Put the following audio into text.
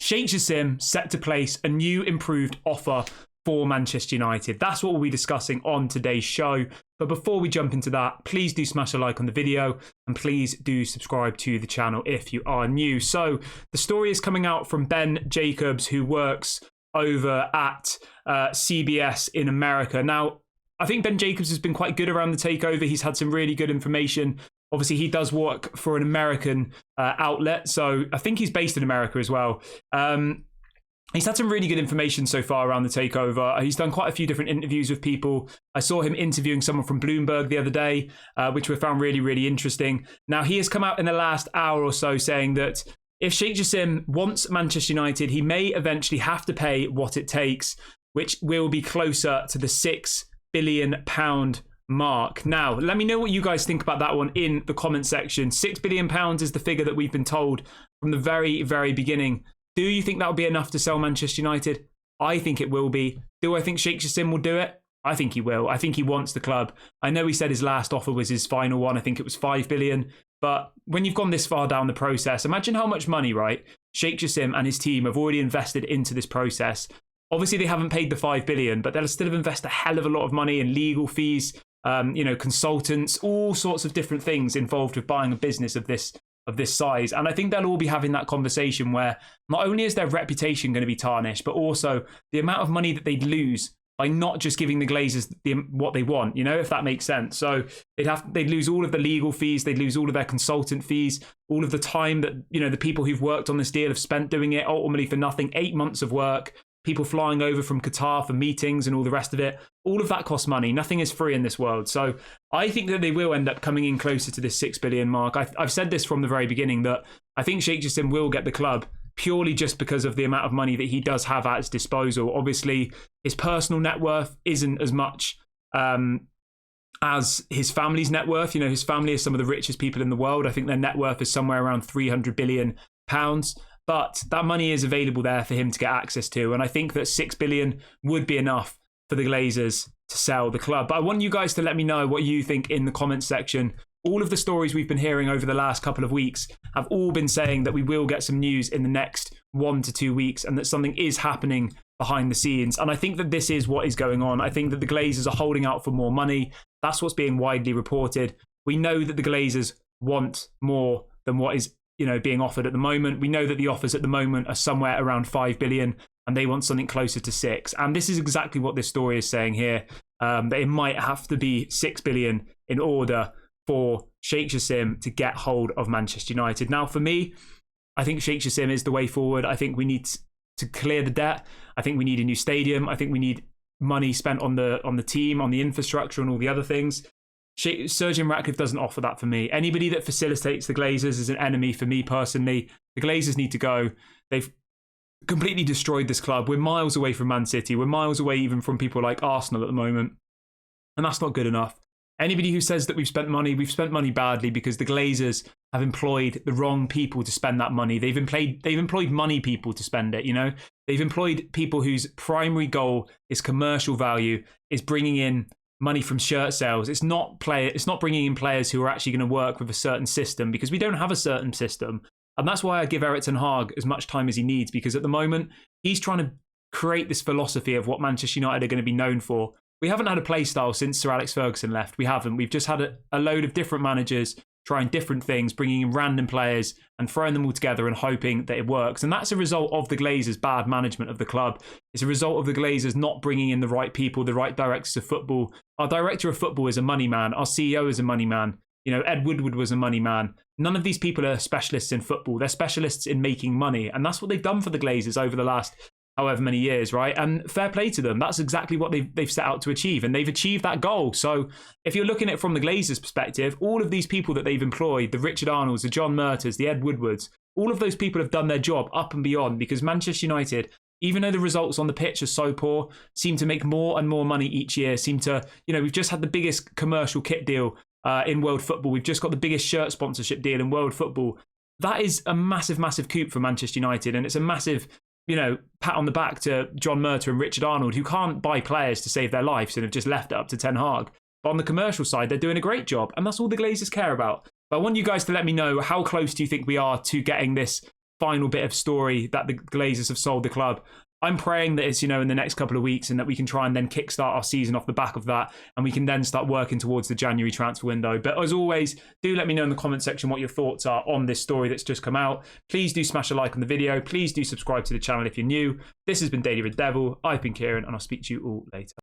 Sheikh Jassim set to place a new improved offer for Manchester United. That's what we'll be discussing on today's show. But before we jump into that, please do smash a like on the video and please do subscribe to the channel if you are new. So the story is coming out from Ben Jacobs, who works over at CBS in America. Now, I think Ben Jacobs has been quite good around the takeover. He's had some really good information. Obviously, he does work for an American outlet, so I think he's based in America as well. He's had some really good information so far around the takeover. He's done quite a few different interviews with people. I saw him interviewing someone from Bloomberg the other day, which we found really, really interesting. Now, he has come out in the last hour or so saying that if Sheikh Jassim wants Manchester United, he may eventually have to pay what it takes, which will be closer to the £6 billion mark. Now, let me know what you guys think about that one in the comment section. £6 billion is the figure that we've been told from the very, very beginning. Do you think that will be enough to sell Manchester United? I think it will be. Do I think Sheikh Jassim will do it? I think he will. I think he wants the club. I know he said his last offer was his final one. I think it was £5 billion. But when you've gone this far down the process, imagine how much money, right, Sheikh Jassim and his team have already invested into this process. Obviously, they haven't paid the £5 billion, but they'll still have invested a hell of a lot of money in legal fees, consultants, all sorts of different things involved with buying a business of this size. And I think they'll all be having that conversation where not only is their reputation going to be tarnished, but also the amount of money that they'd lose by not just giving the Glazers what they want, if that makes sense. So they'd lose all of the legal fees, they'd lose all of their consultant fees, all of the time that, the people who've worked on this deal have spent doing it, ultimately for nothing, 8 months of work, people flying over from Qatar for meetings and all the rest of it. All of that costs money. Nothing is free in this world. So I think that they will end up coming in closer to this £6 billion mark. I've said this from the very beginning that I think Sheikh Jassim will get the club purely just because of the amount of money that he does have at his disposal. Obviously, his personal net worth isn't as much as his family's net worth. His family is some of the richest people in the world. I think their net worth is somewhere around £300 billion. But that money is available there for him to get access to. And I think that £6 billion would be enough for the Glazers to sell the club. But I want you guys to let me know what you think in the comments section. All of the stories we've been hearing over the last couple of weeks have all been saying that we will get some news in the next 1 to 2 weeks and that something is happening behind the scenes. And I think that this is what is going on. I think that the Glazers are holding out for more money. That's what's being widely reported. We know that the Glazers want more than what is being offered at the moment. We know that the offers at the moment are somewhere around £5 billion and they want something closer to 6. And this is exactly what this story is saying here, that it might have to be £6 billion in order for Sheikh Jassim to get hold of Manchester United. Now, for me, I think Sheikh Jassim is the way forward. I think we need to clear the debt. I think we need a new stadium. I think we need money spent on the team, on the infrastructure and all the other things. Sir Jim Ratcliffe doesn't offer that for me. Anybody that facilitates the Glazers is an enemy for me personally. The Glazers need to go. They've completely destroyed this club. We're miles away from Man City. We're miles away even from people like Arsenal at the moment. And that's not good enough. Anybody who says that we've spent money badly because the Glazers have employed the wrong people to spend that money. They've employed money people to spend it, They've employed people whose primary goal is commercial value, is bringing in money from shirt sales. It's not bringing in players who are actually going to work with a certain system, because we don't have a certain system. And that's why I give Erik ten Hag as much time as he needs, because at the moment he's trying to create this philosophy of what Manchester United are going to be known for. We haven't had a play style since Sir Alex Ferguson left. We haven't. We've just had a load of different managers trying different things, bringing in random players and throwing them all together and hoping that it works. And that's a result of the Glazers' bad management of the club. It's a result of the Glazers not bringing in the right people, the right directors of football. Our director of football is a money man. Our CEO is a money man. Ed Woodward was a money man. None of these people are specialists in football. They're specialists in making money. And that's what they've done for the Glazers over the last however many years, right? And fair play to them. That's exactly what they've set out to achieve. And they've achieved that goal. So if you're looking at it from the Glazers' perspective, all of these people that they've employed, the Richard Arnolds, the John Murters, the Ed Woodwards, all of those people have done their job up and beyond, because Manchester United, even though the results on the pitch are so poor, seem to make more and more money each year, we've just had the biggest commercial kit deal in world football. We've just got the biggest shirt sponsorship deal in world football. That is a massive, massive coup for Manchester United. And it's a massive, pat on the back to John Murter and Richard Arnold, who can't buy players to save their lives and have just left it up to Ten Hag. But on the commercial side, they're doing a great job. And that's all the Glazers care about. But I want you guys to let me know, how close do you think we are to getting this final bit of story that the Glazers have sold the club. I'm praying that it's, in the next couple of weeks and that we can try and then kickstart our season off the back of that, and we can then start working towards the January transfer window. But as always, do let me know in the comment section what your thoughts are on this story that's just come out. Please do smash a like on the video. Please do subscribe to the channel if you're new. This has been Daily Red Devil. I've been Kieran, and I'll speak to you all later.